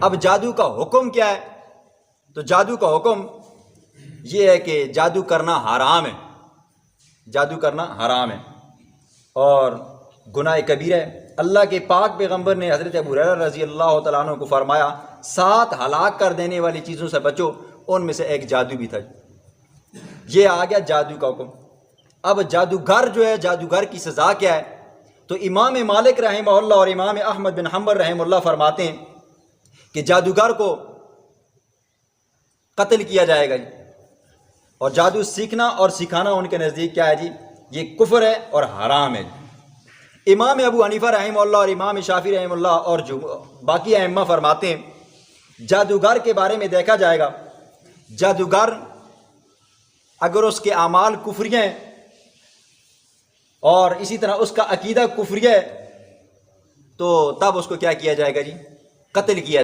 اب جادو کا حکم کیا ہے؟ تو جادو کا حکم یہ ہے کہ جادو کرنا حرام ہے، جادو کرنا حرام ہے اور گناہ کبیرہ ہے۔ اللہ کے پاک پیغمبر نے حضرت ابو ہریرہ رضی اللہ تعالیٰ عنہ کو فرمایا 7 ہلاک کر دینے والی چیزوں سے بچو، ان میں سے ایک جادو بھی تھا۔ یہ آ گیا جادو کا حکم۔ اب جادوگر جو ہے، جادوگر کی سزا کیا ہے؟ تو امام مالک رحمہ اللہ اور امام احمد بن حنبل رحمہ اللہ فرماتے ہیں کہ جادوگر کو قتل کیا جائے گا جی، اور جادو سیکھنا اور سکھانا ان کے نزدیک کیا ہے جی؟ یہ کفر ہے اور حرام ہے۔ امام ابو حنیفہ رحمہ اللہ اور امام شافعی رحمہ اللہ اور جو باقی ائمہ فرماتے ہیں جادوگر کے بارے میں دیکھا جائے گا، جادوگر اگر اس کے اعمال کفریہ ہیں اور اسی طرح اس کا عقیدہ کفریہ ہے تو تب اس کو کیا کیا جائے گا جی؟ قتل کیا